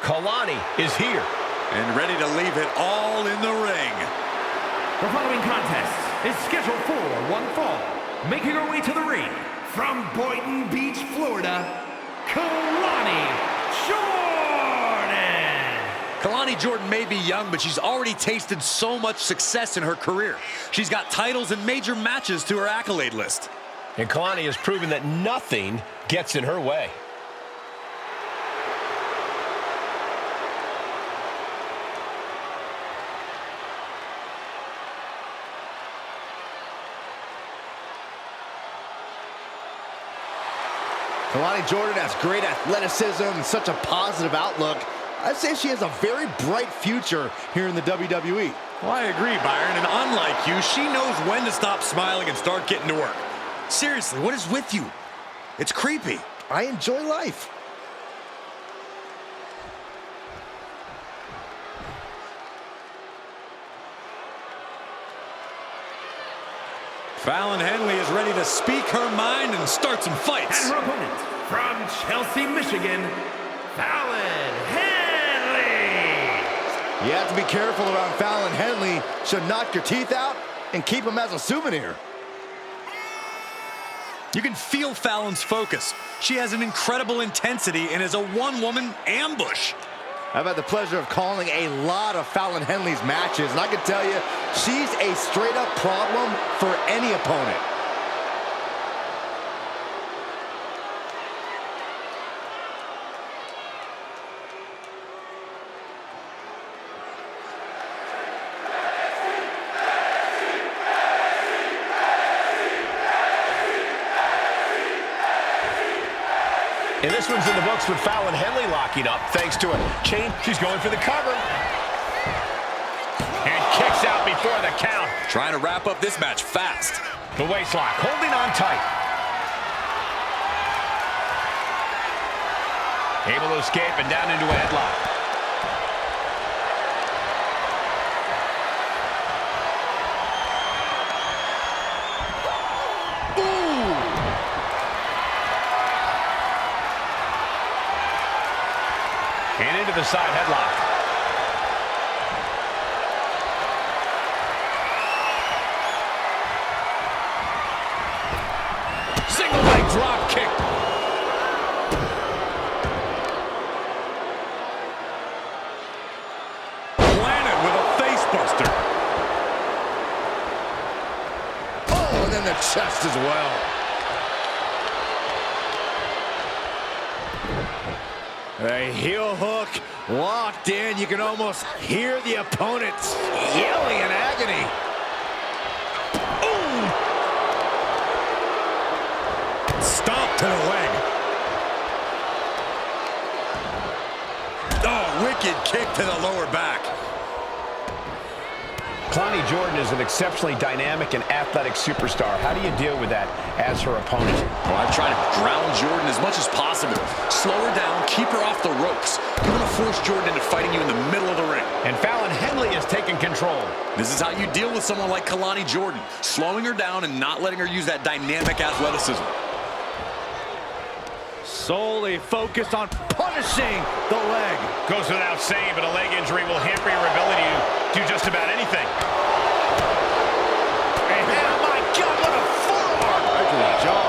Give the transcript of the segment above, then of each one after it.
Kalani is here. And ready to leave it all in the ring. The following contest is scheduled for one fall. Making her way to the ring from Boynton Beach, Florida, Kalani Jordan. Kalani Jordan may be young, but she's already tasted so much success in her career. She's got titles and major matches to her accolade list. And Kalani has proven that nothing gets in her way. Kalani Jordan has great athleticism and such a positive outlook. I'd say she has a very bright future here in the WWE. Well, I agree, Byron, and unlike you, she knows when to stop smiling and start getting to work. Seriously, what is with you? It's creepy. I enjoy life. Fallon Henley is ready to speak her mind and start some fights. And her opponent from Chelsea, Michigan, Fallon Henley. You have to be careful around Fallon Henley. She'll knock your teeth out and keep them as a souvenir. You can feel Fallon's focus. She has an incredible intensity and is a one-woman ambush. I've had the pleasure of calling a lot of Fallon Henley's matches, and I can tell you, she's a straight-up problem for any opponent. And this one's in the books with Fallon Henley locking up thanks to a chain. She's going for the cover. And kicks out before the count. Trying to wrap up this match fast. The waist lock, holding on tight. Able to escape and down into a headlock. And into the side headlock. Single leg drop kick. Planted with a face buster. Oh, and then the chest as well. A heel hook locked in. You can almost hear the opponent yelling in agony. Ooh! Stomp to the leg. Oh, wicked kick to the lower back. Kalani Jordan is an exceptionally dynamic and athletic superstar. How do you deal with that as her opponent? Well, I've tried to ground Jordan as much as possible. Slow her down, keep her off the ropes. You want to force Jordan into fighting you in the middle of the ring. And Fallon Henley is taking control. This is how you deal with someone like Kalani Jordan. Slowing her down and not letting her use that dynamic athleticism. Solely focused on punishing the leg. Goes without saying, but a leg injury will hamper your ability to do just about anything. And oh my God, what a forearm! Right to the jaw.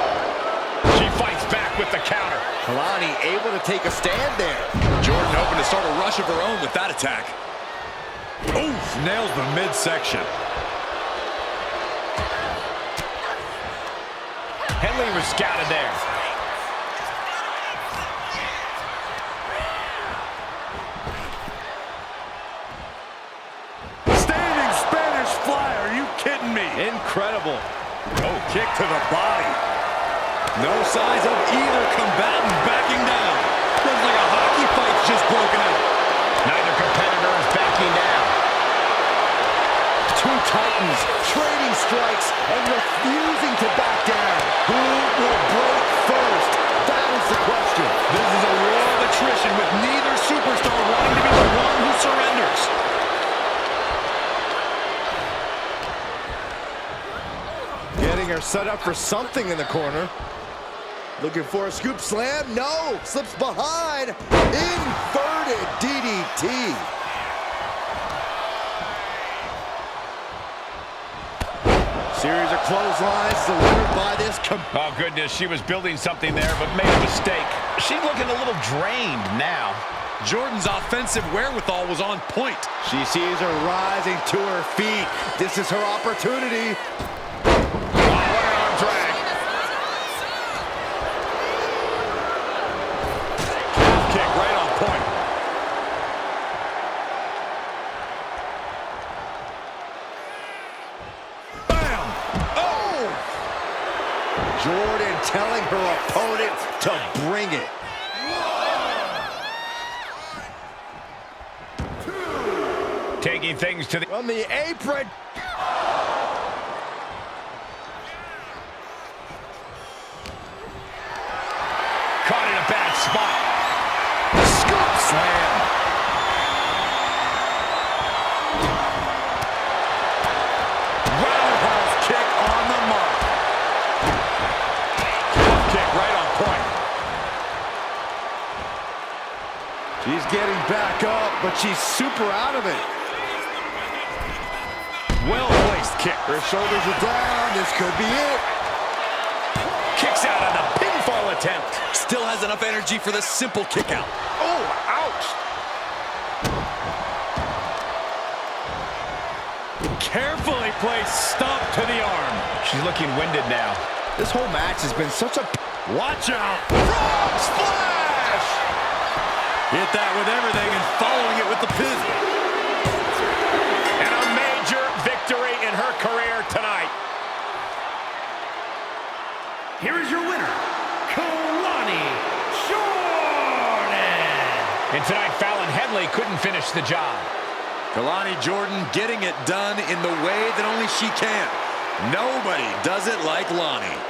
She fights back with the counter. Kalani able to take a stand there. Jordan hoping to start a rush of her own with that attack. Oof, nails the midsection. Henley was scouted there. Standing Spanish fly, are you kidding me? Incredible. Oh, kick to the body. No signs of either combatant backing down. Looks like a hockey fight's just broken out. Neither competitor is backing down. Two titans trading strikes and refusing to back down. Who will break first? That is the question. This is a war of attrition with neither superstar wanting to be the one who surrenders. Getting her set up for something in the corner. Looking for a scoop slam. No. Slips behind. Inverted DDT. Series of clotheslines delivered by this. Oh, goodness. She was building something there, but made a mistake. She's looking a little drained now. Jordan's offensive wherewithal was on point. She sees her rising to her feet. This is her opportunity. What an arm drag. Kick right on point. Bam! Oh! Jordan telling her opponent to bring it. Taking things to the... From the apron. Caught in a bad spot. Scoop slam. Roundhouse kick on the mark. Kick right on point. She's getting back up, but she's super out of it. Well-placed kick. Her shoulders are down. This could be it. Kicks out on the pinfall attempt. Still has enough energy for the simple kick out. Oh, ouch. Carefully placed stomp to the arm. She's looking winded now. This whole match has been such a... Watch out. Frog splash! Hit that with everything and following it with the pin. And a major victory in her career tonight. Here is your winner, Kalani Jordan. And tonight, Fallon Henley couldn't finish the job. Kalani Jordan getting it done in the way that only she can. Nobody does it like Lonnie.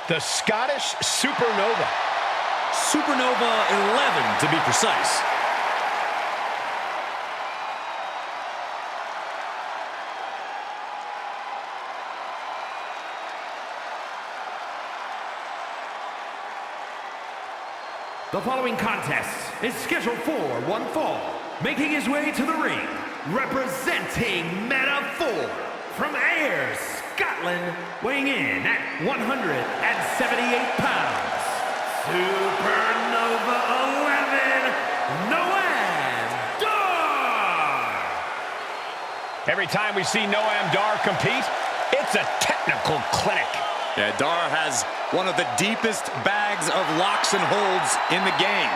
The Scottish Supernova. Supernova 11 to be precise. The following contest is scheduled for one fall. Making his way to the ring, representing Meta-Four from Ayr, Scotland, weighing in at 178 pounds. Supernova 11, Noam Dar. Every time we see Noam Dar compete, it's a technical clinic. Yeah, Dar has one of the deepest bags of locks and holds in the game.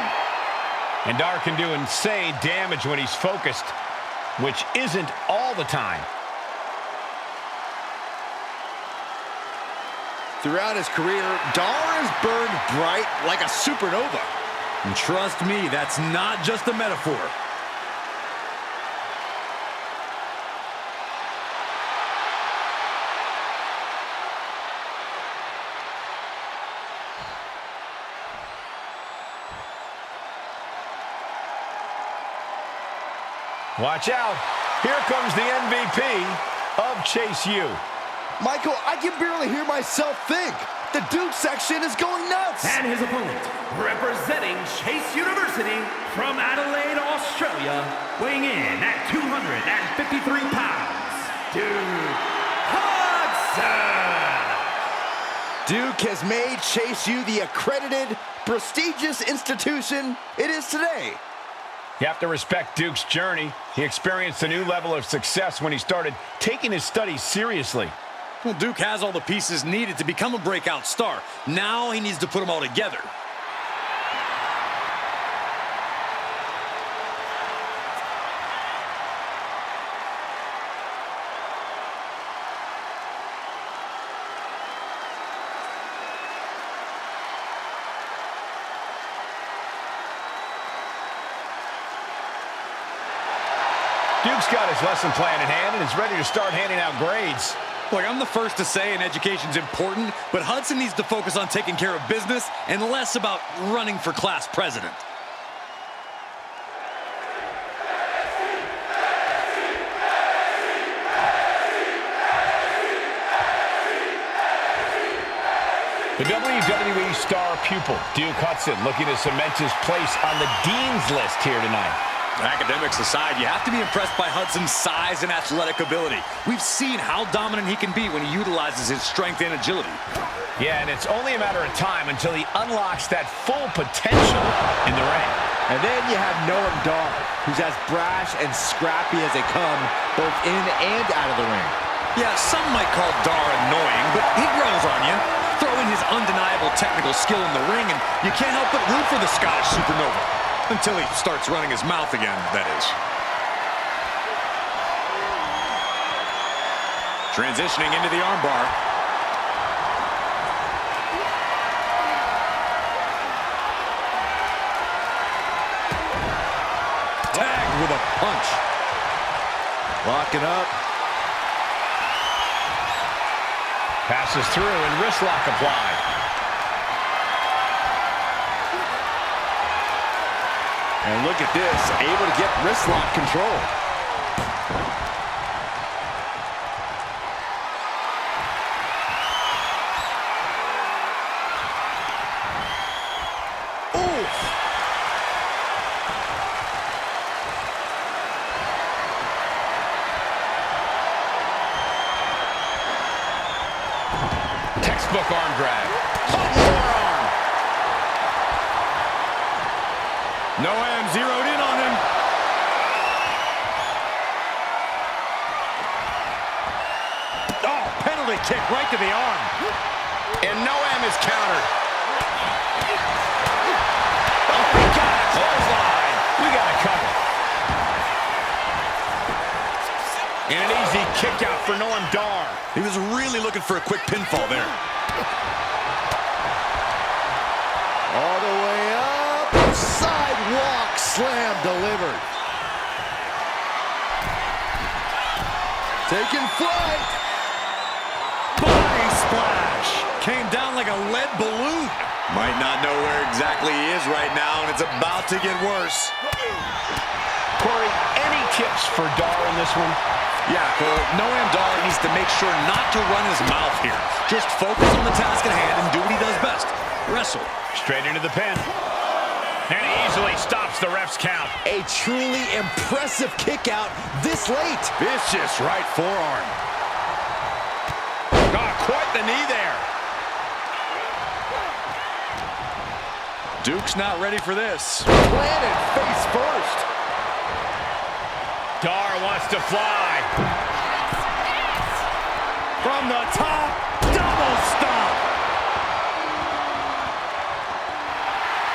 And Dar can do insane damage when he's focused, which isn't all the time. Throughout his career, Dar has burned bright like a supernova. And trust me, that's not just a metaphor. Watch out. Here comes the MVP of Chase U. Michael, I can barely hear myself think. The Duke section is going nuts. And his opponent, representing Chase University from Adelaide, Australia, weighing in at 253 pounds, Duke Hudson. Duke has made Chase U the accredited, prestigious institution it is today. You have to respect Duke's journey. He experienced a new level of success when he started taking his studies seriously. Well, Duke has all the pieces needed to become a breakout star. Now he needs to put them all together. Duke's got his lesson plan in hand and is ready to start handing out grades. Look, I'm the first to say an education's important, but Hudson needs to focus on taking care of business and less about running for class president. The WWE star pupil, Duke Hudson, looking to cement his place on the Dean's List here tonight. Academics aside, you have to be impressed by Hudson's size and athletic ability. We've seen how dominant he can be when he utilizes his strength and agility. Yeah, and it's only a matter of time until he unlocks that full potential in the ring. And then you have Noam Dar, who's as brash and scrappy as they come, both in and out of the ring. Yeah, some might call Dar annoying, but he grows on you. Throw in his undeniable technical skill in the ring, and you can't help but root for the Scottish Supernova. Until he starts running his mouth again, that is. Transitioning into the armbar. Tagged with a punch. Locking up. Passes through and wrist lock applied. And look at this, able to get wrist lock control. Textbook arm drag. Noam zeroed in on him. Oh, penalty kick right to the arm. And Noam is countered. Oh, we got it. Clothesline. We got it covered. And an easy kick out for Noam Dar. He was really looking for a quick pinfall there. All the way up. Sidewalk slam delivered. Taking flight. Body splash. Came down like a lead balloon. Might not know where exactly he is right now, and it's about to get worse. Corey, any tips for Dar in this one? Yeah, Cole, Noam Dar needs to make sure not to run his mouth here. Just focus on the task at hand and do what he does best. Wrestle. Straight into the pin. And he easily stops the ref's count. A truly impressive kick out this late. Vicious right forearm. Oh, quite the knee there. Duke's not ready for this. Planted face first. Dar wants to fly. From the top, double stomp.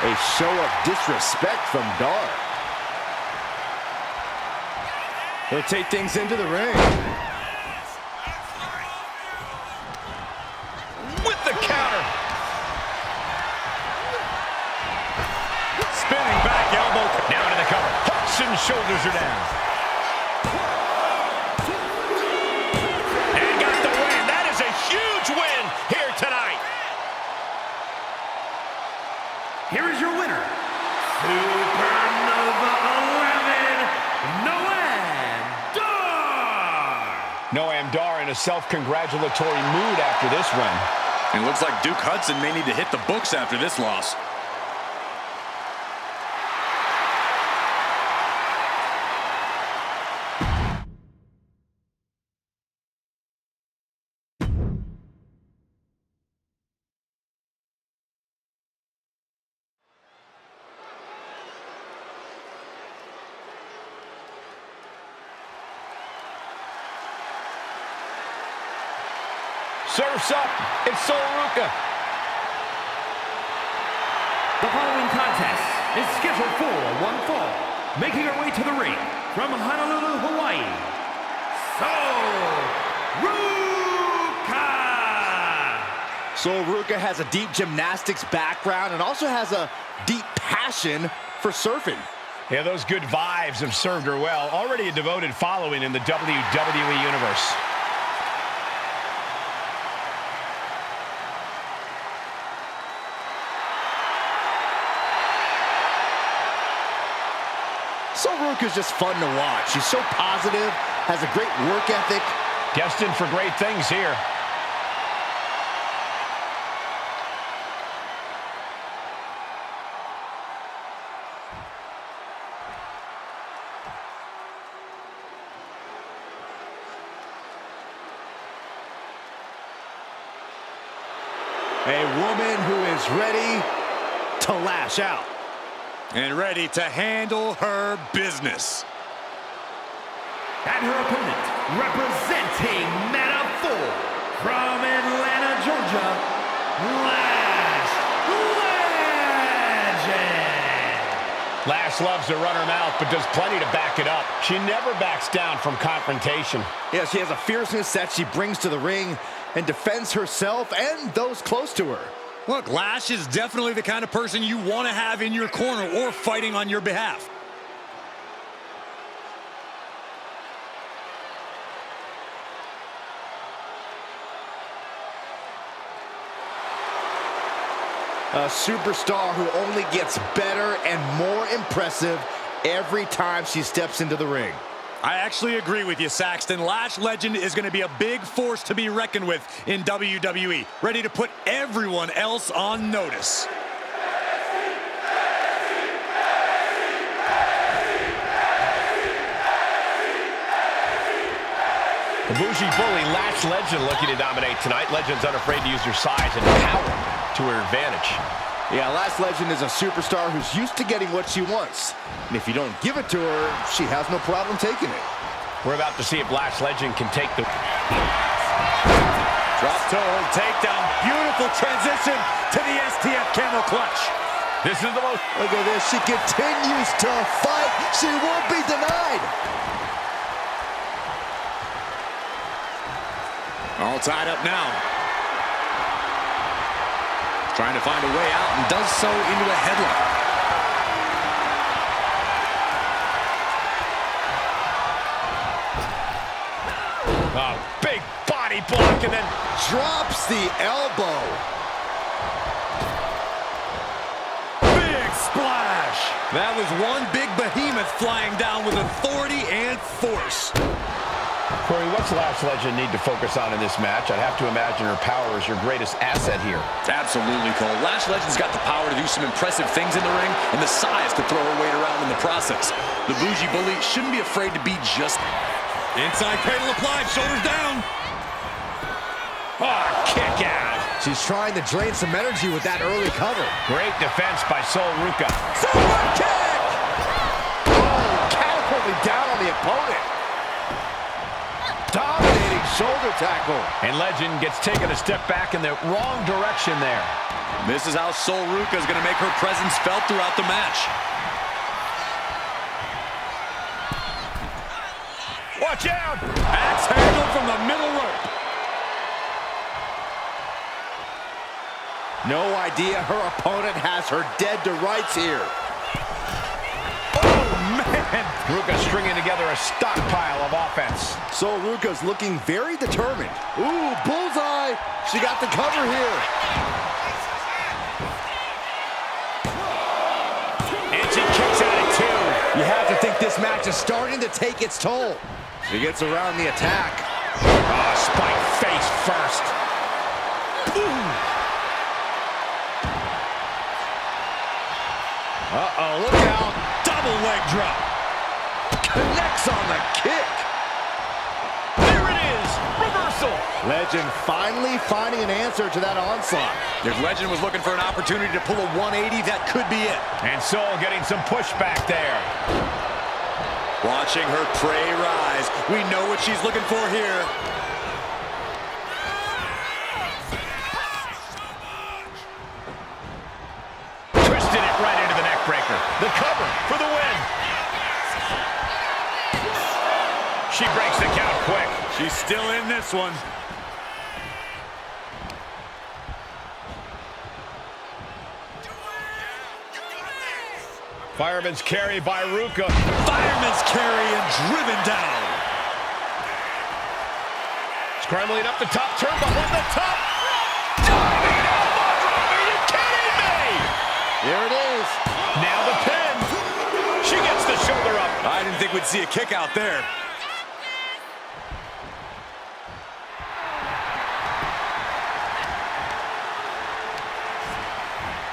A show of disrespect from Dar. He'll take things into the ring. With the counter. Spinning back elbow. Now into the cover. Hudson's shoulders are down. And got the win. That is a huge win here tonight. Here is your winner, Supernova 11, Noam Dar. Noam Dar in a self-congratulatory mood after this win. It looks like Duke Hudson may need to hit the books after this loss. Surf's up. It's Sol Ruca. The following contest is scheduled for one fall. Making her way to the ring from Honolulu, Hawaii, Sol Ruca. Sol Ruca has a deep gymnastics background and also has a deep passion for surfing. Yeah, those good vibes have served her well. Already a devoted following in the WWE Universe. Sol Ruca's just fun to watch. She's so positive, has a great work ethic. Destined for great things here. A woman who is ready to lash out. And ready to handle her business. And her opponent, representing Meta 4 from Atlanta, Georgia, Lash Legend. Lash loves to run her mouth, but does plenty to back it up. She never backs down from confrontation. Yeah, she has a fierceness that she brings to the ring and defends herself and those close to her. Look, Lash is definitely the kind of person you want to have in your corner or fighting on your behalf. A superstar who only gets better and more impressive every time she steps into the ring. I actually agree with you, Saxton. Lash Legend is going to be a big force to be reckoned with in WWE, ready to put everyone else on notice. The bougie bully Lash Legend looking to dominate tonight. Legend's unafraid to use her size and power to her advantage. Yeah, Lash Legend is a superstar who's used to getting what she wants. And if you don't give it to her, she has no problem taking it. We're about to see if Lash Legend can take the... Drop toe hold takedown. Beautiful transition to the STF camel clutch. This is the most... Look at this. She continues to fight. She won't be denied. All tied up now. Trying to find a way out and does so into a headlock. Oh, big body block and then Drops the elbow. Big splash. That was one big behemoth flying down with authority and force. Corey, what's Lash Legend need to focus on in this match? I'd have to imagine her power is your greatest asset here. Absolutely, Cole. Lash Legend's got the power to do some impressive things in the ring and the size to throw her weight around in the process. The bougie bully shouldn't be afraid to be just... Inside cradle applied, shoulders down. Oh, kick out. She's trying to drain some energy with that early cover. Great defense by Sol Ruca. Super kick! Oh, catapulting down on the opponent. Dominating shoulder tackle. And Legend gets taken a step back in the wrong direction there. This is how Sol Ruca is going to make her presence felt throughout the match. Watch out! Axe handle from the middle rope. No idea her opponent has her dead to rights here. Man, Ruca stringing together a stockpile of offense. Sol Ruca's looking very determined. Ooh, bullseye. She got the cover here. And she kicks out at two. You have to think this match is starting to take its toll. She gets around the attack. Oh, spike face first. Uh-oh, look out. Double leg drop. Connects on the kick. There it is. Reversal. Legend finally finding an answer to that onslaught. If Legend was looking for an opportunity to pull a 180, that could be it. And Sol getting some pushback there. Watching her prey rise. We know what she's looking for here. Twisted it right into the neck breaker. The cover for the win. She breaks the count quick. She's still in this one. Fireman's carry by Ruka. Fireman's carry and driven down. Scrambling up the top turnbuckle on the top. Diving elbow drop. Are you kidding me? Here it is. Now the pin. She gets the shoulder up. I didn't think we'd see a kick out there.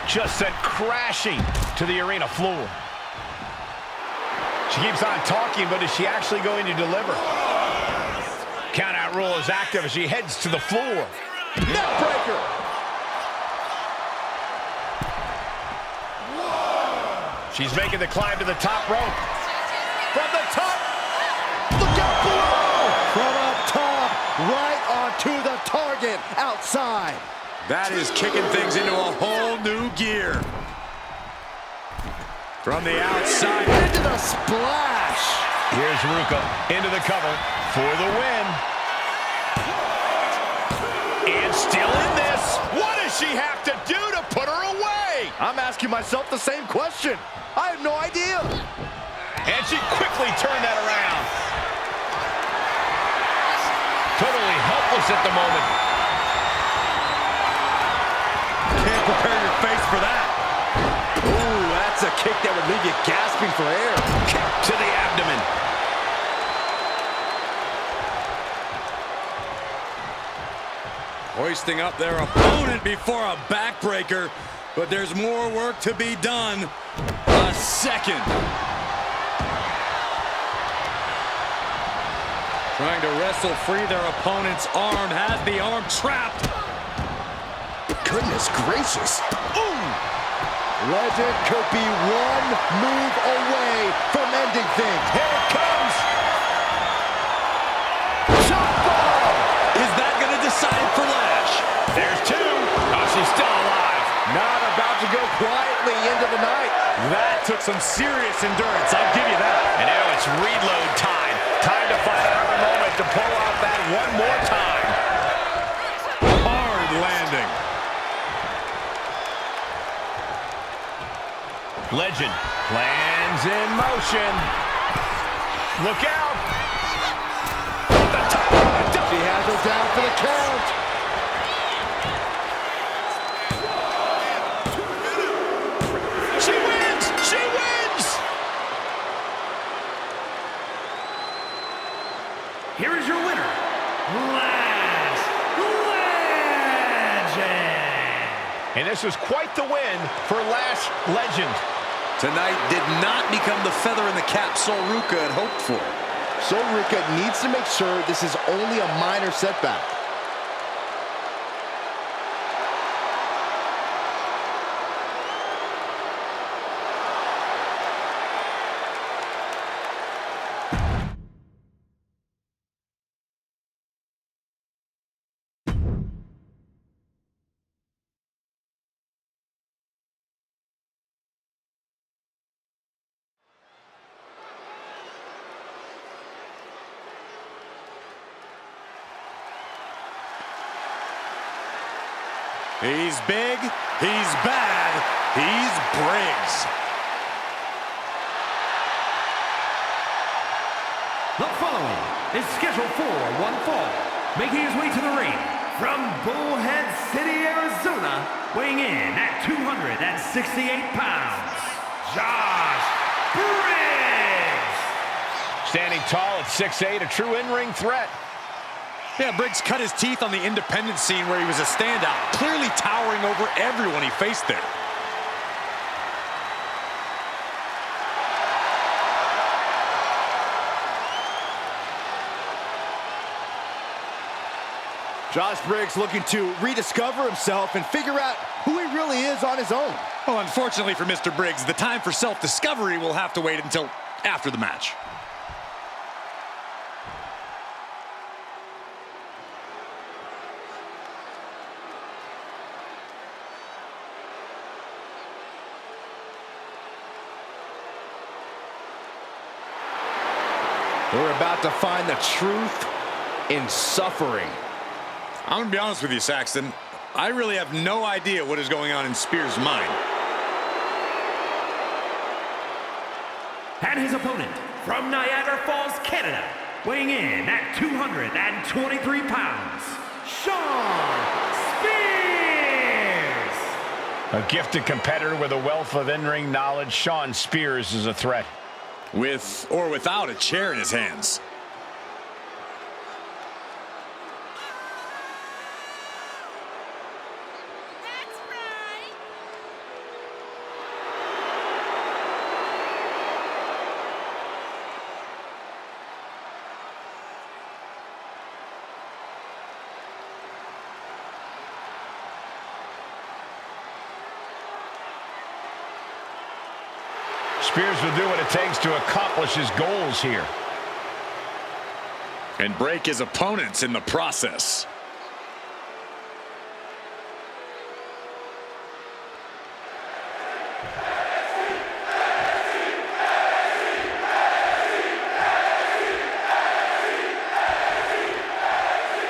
Just sent crashing to the arena floor. She keeps on talking, but is she actually going to deliver? Countout rule is active as she heads to the floor. Neckbreaker. She's making the climb to the top rope. From the top. Look out below. From up top, right onto the target outside. That is kicking things into a whole new gear. From the outside. Into the splash. Here's Ruka into the cover for the win. And still in this. What does she have to do to put her away? I'm asking myself the same question. I have no idea. And she quickly turned that around. Totally helpless at the moment. Can't prepare your face for that. Ooh, that's a kick that would leave you gasping for air. Kick to the abdomen. Hoisting up their opponent before a backbreaker, but there's more work to be done. A second. Trying to wrestle free their opponent's arm, has the arm trapped. Goodness gracious. Ooh. Legend could be one move away from ending things. Here it comes. Chop ball. Is that going to decide for Lash? There's two. Oh, she's still alive. Not about to go quietly into the night. That took some serious endurance, I'll give you that. And now it's reload time. Time to find another moment to pull out that one more time. Hard landing. Legend plans in motion. Look out. At the top of the double. She has her down for the count. She wins. She wins. Here is your winner, Lash Legend. And this was quite the win for Lash Legend. Tonight did not become the feather in the cap Sol Ruka had hoped for. Sol Ruka needs to make sure this is only a minor setback. He's big, he's bad, he's Briggs. The following is scheduled for one fall, making his way to the ring from Bullhead City, Arizona, weighing in at 268 pounds, Josh Briggs. Standing tall at 6'8", a true in-ring threat. Yeah, Briggs cut his teeth on the independent scene where he was a standout, clearly towering over everyone he faced there. Josh Briggs looking to rediscover himself and figure out who he really is on his own. Well, unfortunately for Mr. Briggs, the time for self-discovery will have to wait until after the match. We're about to find the truth in suffering. I'm gonna be honest with you, Saxton. I really have no idea what is going on in Spears' mind. And his opponent from Niagara Falls, Canada, weighing in at 223 pounds, Shawn Spears. A gifted competitor with a wealth of in-ring knowledge, Shawn Spears is a threat. With or without a chair in his hands. Spears will do what it takes to accomplish his goals here. And break his opponents in the process.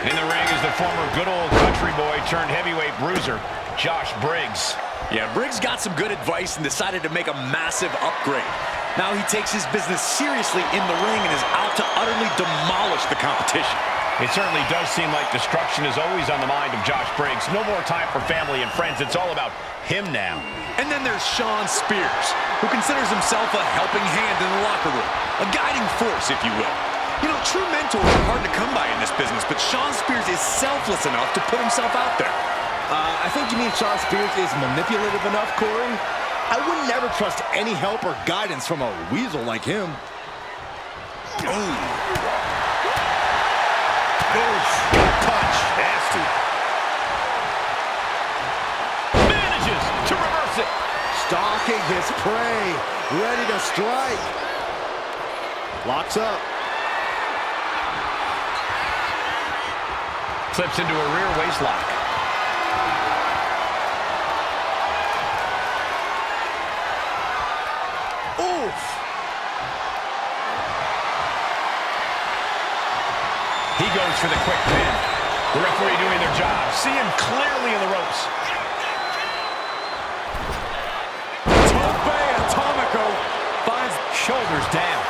In the ring is the former good old country boy turned heavyweight bruiser, Josh Briggs. Yeah, Briggs got some good advice and decided to make a massive upgrade. Now he takes his business seriously in the ring and is out to utterly demolish the competition. It certainly does seem like destruction is always on the mind of Josh Briggs. No more time for family and friends. It's all about him now. And then there's Shawn Spears, who considers himself a helping hand in the locker room, a guiding force, if you will. You know, true mentors are hard to come by in this business, but Shawn Spears is selfless enough to put himself out there. I think you mean Shawn Spears is manipulative enough, Corey? I would never trust any help or guidance from a weasel like him. Oof. Punch. Nasty. Manages to reverse it. Stalking his prey. Ready to strike. Locks up. Slips into a rear waist lock. He goes for the quick pin. The referee doing their job. See him clearly in the ropes. Tope Atomico finds Shoulders down.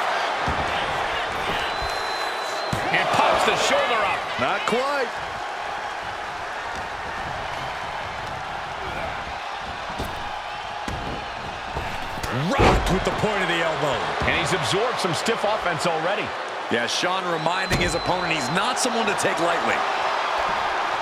And pops the shoulder up. Not quite. rocked with the point of the elbow. And he's absorbed some stiff offense already. Yeah, Shawn reminding his opponent he's not someone to take lightly.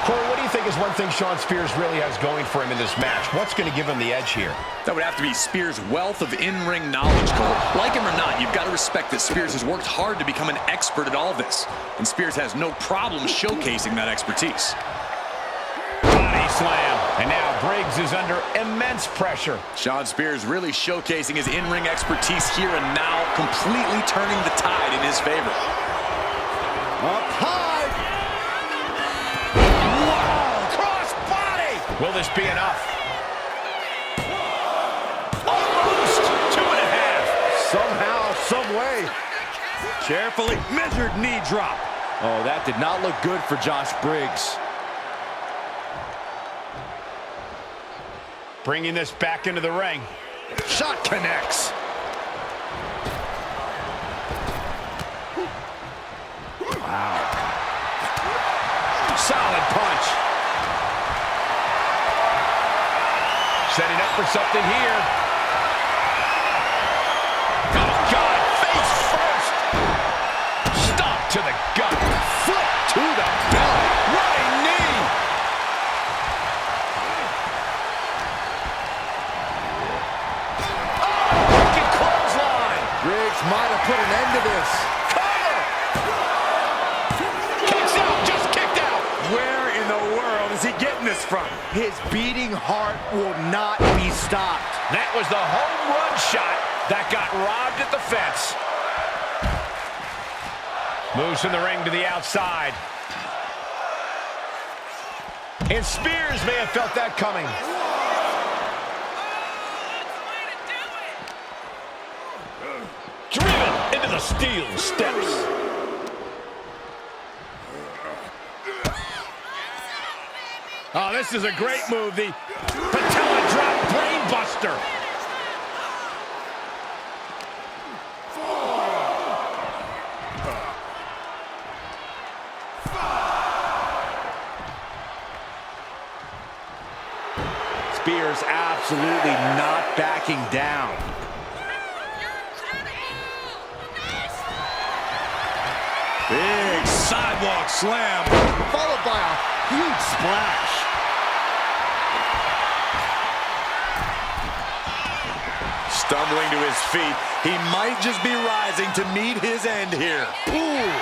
Corey, what do you think is one thing Shawn Spears really has going for him in this match? What's going to give him the edge here? That would have to be Spears' wealth of in-ring knowledge, Cole. Like him or not, you've got to respect that Spears has worked hard to become an expert at all this. And Spears has no problem showcasing that expertise. Body slam. And now Briggs is under immense pressure. Shawn Spears really showcasing his in-ring expertise here and now, completely turning the tide in his favor. Up high. Will this be enough? Almost 2.5. Somehow, some way. Carefully measured knee drop. Oh, that did not look good for Josh Briggs. Bringing this back into the ring. Shot connects. Wow. Solid punch. Setting up for something here. Oh, God, face first. Stop to the gut. Foot to the belly. Running knee. Oh, wicked clothesline. Briggs might have put an end to this. Cover. Kicks out, just kicked out. Where in the world is he getting this from? His beating heart will not be stopped. That was the home run shot that got robbed at the fence. Moves from the ring to the outside. And Spears may have felt that coming. Driven into the steel steps. Oh, this is a great move. The patella drop brain buster. Spears absolutely not backing down. Big sidewalk slam. Followed by a huge splash. Stumbling to his feet. He might just be rising to meet his end here. Ooh,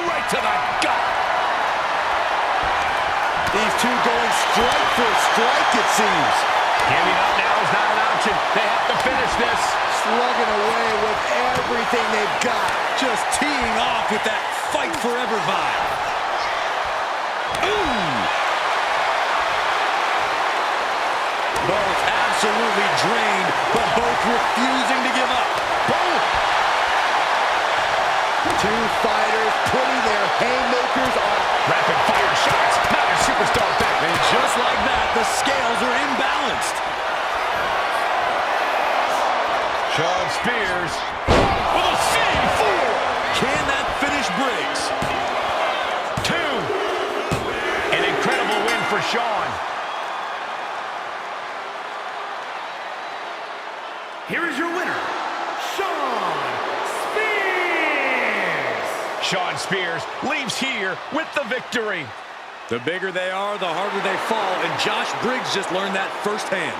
right to the gut. These two going strike for strike, it seems. Giving up now is not an option. They have to finish this. Slugging away with everything they've got. Just teeing off with that fight forever vibe. Ooh! Both absolutely drained, but both refusing to give up. Both! Two fighters putting their haymakers on. Rapid fire shots. Not a superstar bet. And just like that, the scales are imbalanced. Shawn Spears with a C4. Can that finish Briggs? 2. An incredible win for Shawn. Here is your winner, Shawn Spears! Shawn Spears leaves here with the victory. The bigger they are, the harder they fall, and Josh Briggs just learned that firsthand.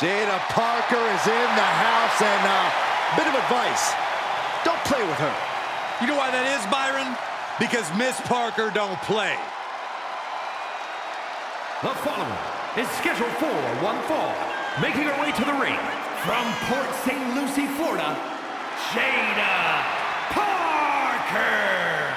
Jada Parker is in the house, and a bit of advice. Don't play with her. You know why that is, Byron? Because Miss Parker don't play. The following is scheduled for one fall, making her way to the ring from Port St. Lucie, Florida, Jada Parker.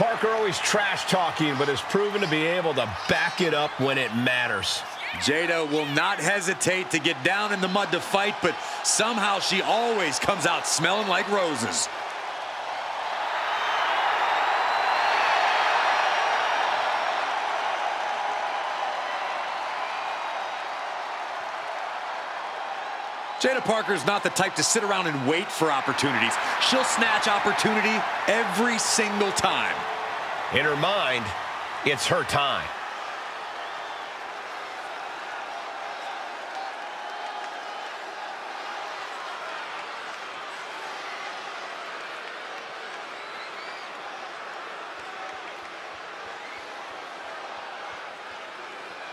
Parker always trash talking, but has proven to be able to back it up when it matters. Jada will not hesitate to get down in the mud to fight, but somehow she always comes out smelling like roses. Jada Parker's not the type to sit around and wait for opportunities. She'll snatch opportunity every single time. In her mind, it's her time.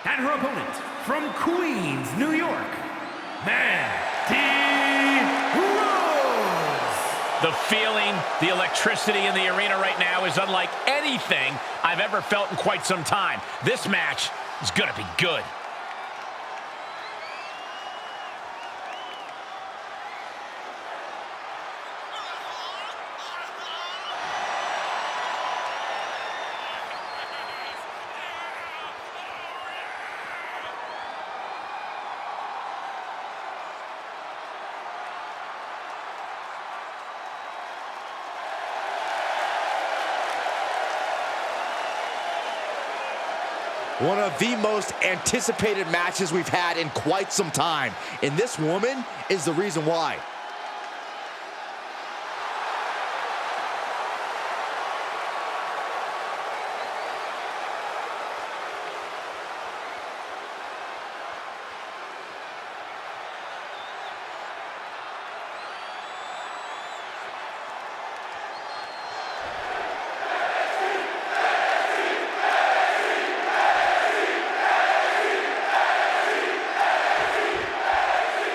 And her opponent from Queens, New York, Mandy Rose. The feeling, the electricity in the arena right now is unlike anything I've ever felt in quite some time. This match is going to be good. One of the most anticipated matches we've had in quite some time. And this woman is the reason why.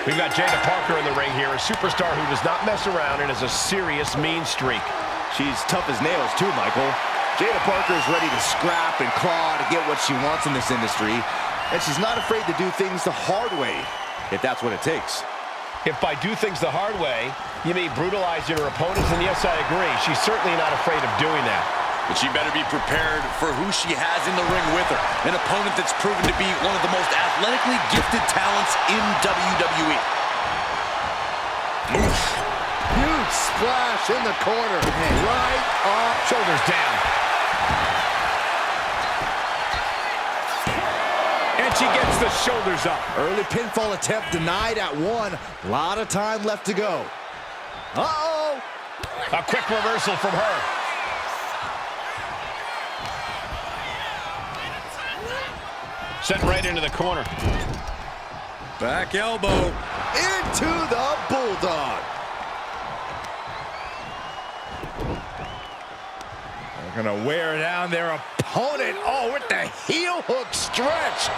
We've got Jada Parker in the ring here, a superstar who does not mess around and has a serious mean streak. She's tough as nails too, Michael. Jada Parker is ready to scrap and claw to get what she wants in this industry. And she's not afraid to do things the hard way, if that's what it takes. If by do things the hard way, you mean brutalizing her opponents, and yes, I agree. She's certainly not afraid of doing that. But she better be prepared for who she has in the ring with her. An opponent that's proven to be one of the most athletically gifted talents in WWE. Oof. Huge splash in the corner. Right off. Shoulders down. And she gets the shoulders up. Early pinfall attempt denied at 1. A lot of time left to go. Uh-oh. A quick reversal from her. Set right into the corner. Back elbow. Into the Bulldog. They're going to wear down their opponent. Oh, with the heel hook stretch.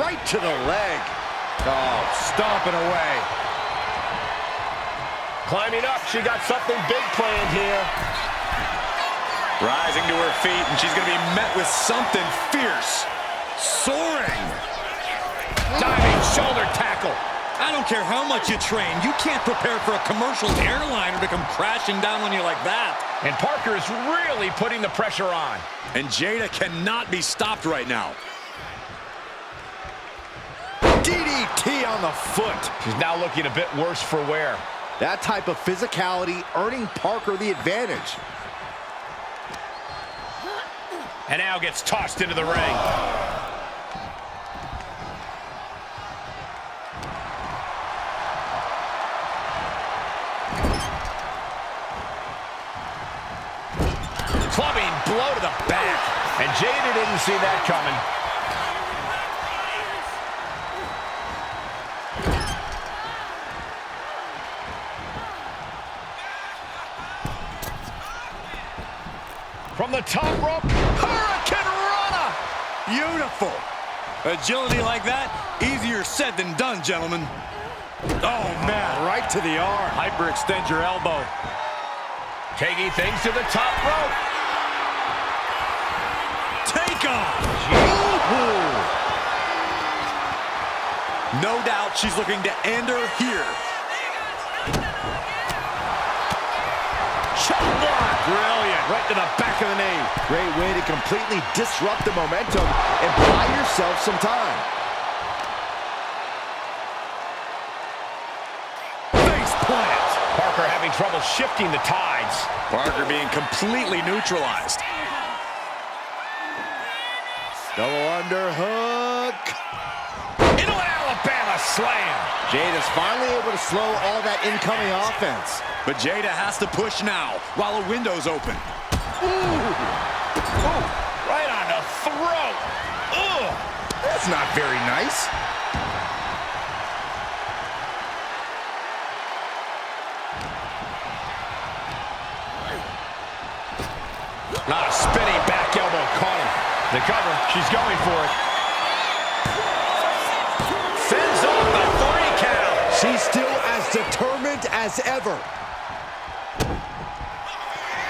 Right to the leg. Oh, stomping away. Climbing up, she got something big planned here. Rising to her feet, and she's going to be met with something fierce. Soaring. Diving shoulder tackle. I don't care how much you train. You can't prepare for a commercial airliner to come crashing down on you like that. And Parker is really putting the pressure on. And Jada cannot be stopped right now. DDT on the foot. She's now looking a bit worse for wear. That type of physicality earning Parker the advantage. And now gets tossed into the ring. Clubbing blow to the back. And Jada didn't see that coming. From the top rope, Hurricane Rana! Beautiful. Agility like that, easier said than done, gentlemen. Oh, man, right to the arm. Hyperextend your elbow. Taking things to the top rope. Take off. No doubt she's looking to end her here. Chop block. Brilliant. Right to the back of the knee. Great way to completely disrupt the momentum and buy yourself some time. Face plant. Parker having trouble shifting the tides. Parker being completely neutralized. Double underhook. Into an Alabama slam. Jada's finally able to slow all that incoming offense. But Jada has to push now while a window's open. Ooh. Ooh. Right on the throat. Ugh. That's not very nice. Not a spinning back elbow caught him. The cover, she's going for it. Fends off the 3 count. She's still as determined as ever.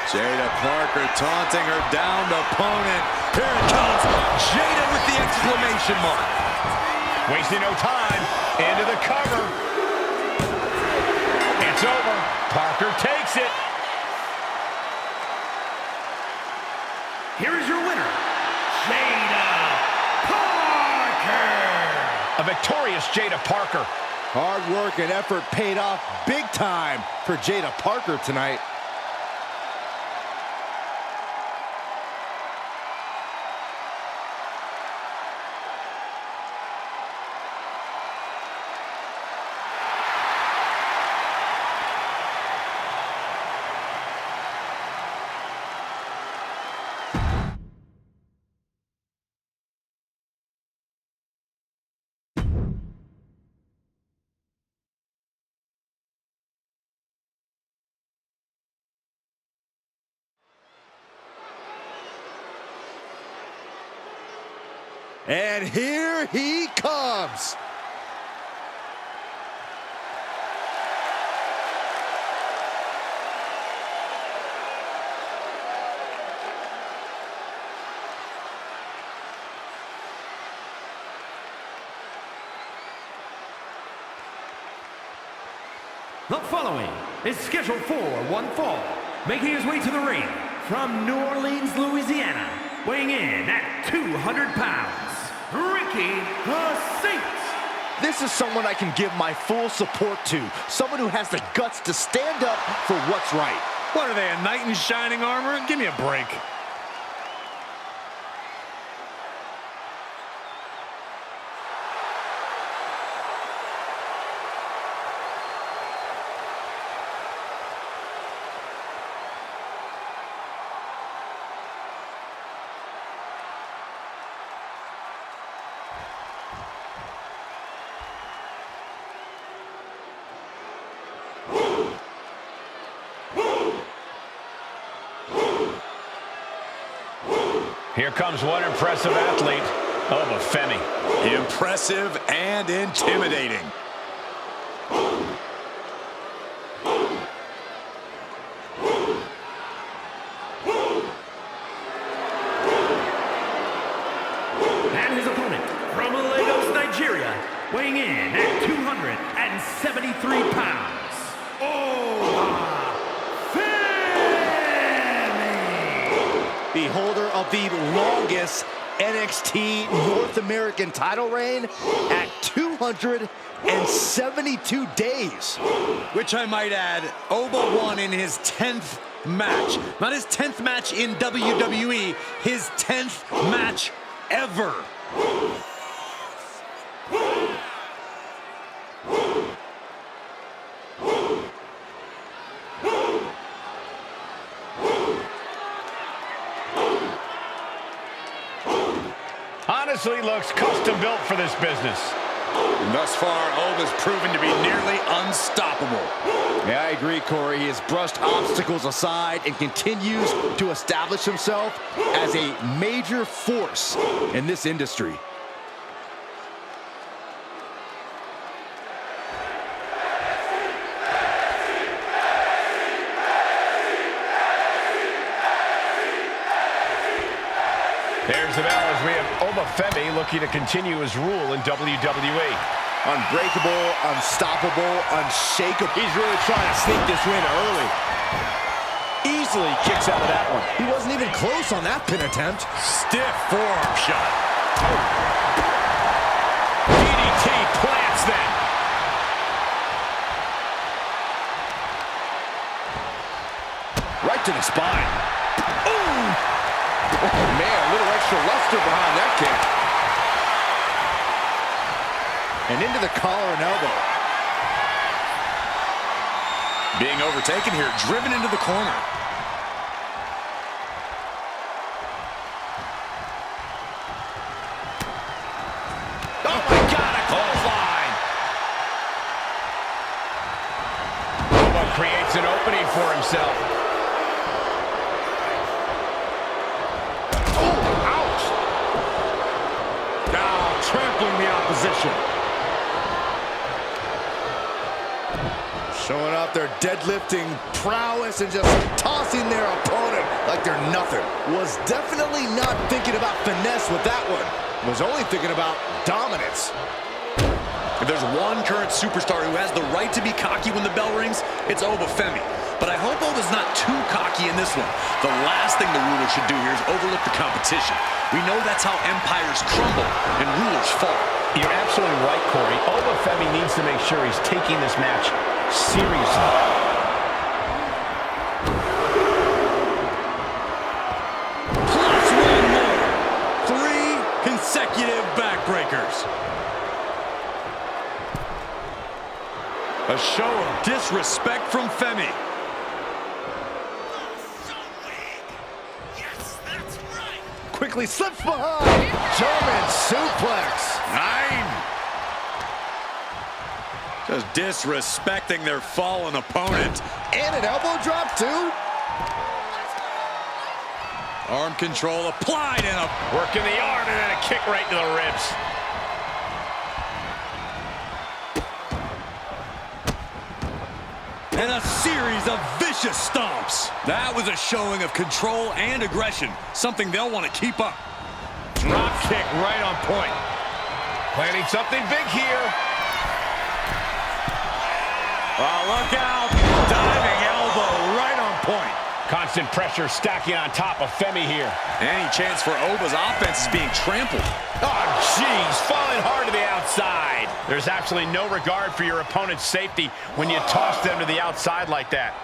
Jada Parker taunting her downed opponent. Here it comes. Jada with the exclamation mark. Wasting no time. Into the cover. It's over. Parker takes it. Here is your winner, Jada Parker. A victorious Jada Parker. Hard work and effort paid off big time for Jada Parker tonight. And here he comes. The following is scheduled for one fall, making his way to the ring from New Orleans, Louisiana, weighing in at 200 pounds, Ricky the Saint. This is someone I can give my full support to. Someone who has the guts to stand up for what's right. What are they, a knight in shining armor? Give me a break. Here comes one impressive athlete, Oba Femi. Impressive and intimidating. And his opponent from Lagos, Nigeria, weighing in at 273 pounds, Oba Femi. The holder of the longest NXT North American title reign at 272 days. Which I might add, Oba won in his 10th match. Not his 10th match in WWE, his 10th match ever. Honestly, looks custom built for this business. And thus far, Oba's proven to be nearly unstoppable. Yeah, I agree, Corey. He has brushed obstacles aside and continues to establish himself as a major force in this industry. There's the bell as we have Oba Femi looking to continue his rule in WWE. Unbreakable, unstoppable, unshakable. He's really trying to sneak this win early. Easily kicks out of that one. He wasn't even close on that pin attempt. Stiff forearm shot. DDT plants them. Right to the spine. Ooh! Oh, man, a little extra luster behind that kick. And into the collar and elbow. Being overtaken here, driven into the corner. Oh my God, a clothesline. Oba creates an opening for himself. Trampling the opposition. Showing off their deadlifting prowess and just tossing their opponent like they're nothing. Was definitely not thinking about finesse with that one. Was only thinking about dominance. If there's one current superstar who has the right to be cocky when the bell rings, it's Oba Femi. But I hope Oba's not too cocky in this one. The last thing the ruler should do here is overlook the competition. We know that's how empires crumble and rulers fall. You're absolutely right, Corey. Oba Femi needs to make sure he's taking this match seriously. Plus one more. 3 consecutive backbreakers. A show of disrespect from Femi. Quickly slips behind. German suplex. 9. Just disrespecting their fallen opponent. And an elbow drop, too. Arm control applied and a Working the arm and then a kick right to the ribs. and a series of vicious stomps. That was a showing of control and aggression, something they'll want to keep up. Drop kick right on point. Planning something big here. Oh, look out. Diving elbow right on point. Constant pressure stacking on top of Femi here. Any chance for Oba's offense is being trampled. Oh, jeez, falling hard to the outside. There's absolutely no regard for your opponent's safety when you toss them to the outside like that.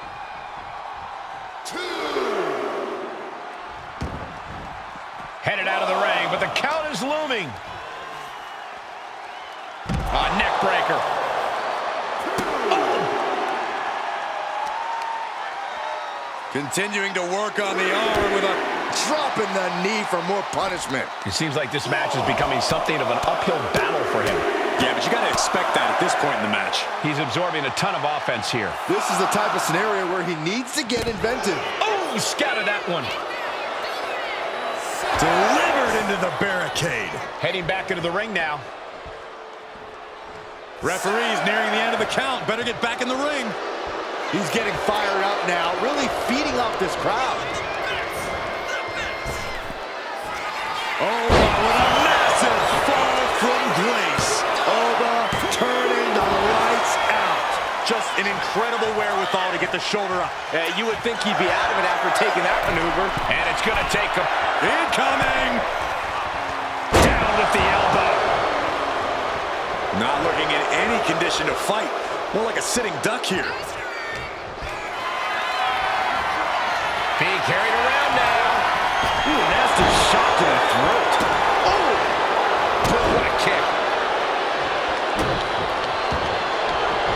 Headed out of the ring, but the count is looming. Neck breaker. Continuing to work on the arm with a Drop in the knee for more punishment. It seems like this match is becoming something of an uphill battle for him. Yeah, but you got to expect that at this point in the match. He's absorbing a ton of offense here. This is the type of scenario where he needs to get inventive. Oh, scattered that one. Delivered into the barricade. Heading back into the ring now. Referee's nearing the end of the count. Better get back in the ring. He's getting fired up now, really feeding off this crowd. Oba with a massive fall from grace. Oba turning the lights out. Just an incredible wherewithal to get the shoulder up. You would think he'd be out of it after taking that maneuver. And it's going to take him. Incoming! Down with the elbow. Not looking in any condition to fight. More like a sitting duck here. Being carried around now. Ooh, nasty shot to the throat. Oh! What a kick.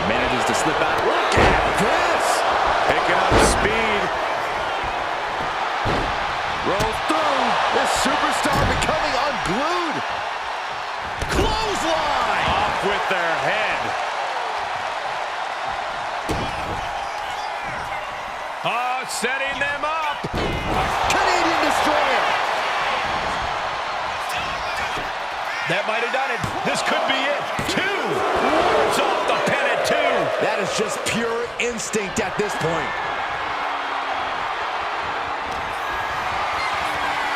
Manages to slip out. Look at this. Picking up speed. Rolls through. This superstar becoming unglued. Clothesline. Off with their head. Oh, setting them up. Canadian Destroyer. That might have done it. This could be it. Two. Wards off the pin at two. That is just pure instinct at this point.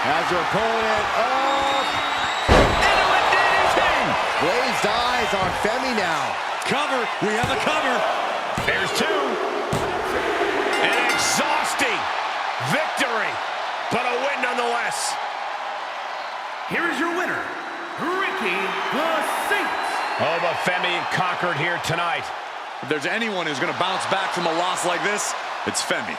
Has your opponent up. Into a DDT. Glazed eyes on Femi now. Cover. We have a cover. There's two. An exhausting victory, but a win nonetheless. Here is your winner, Ricky the Saint. Oba Femi conquered here tonight. If there's anyone who's going to bounce back from a loss like this, it's Femi.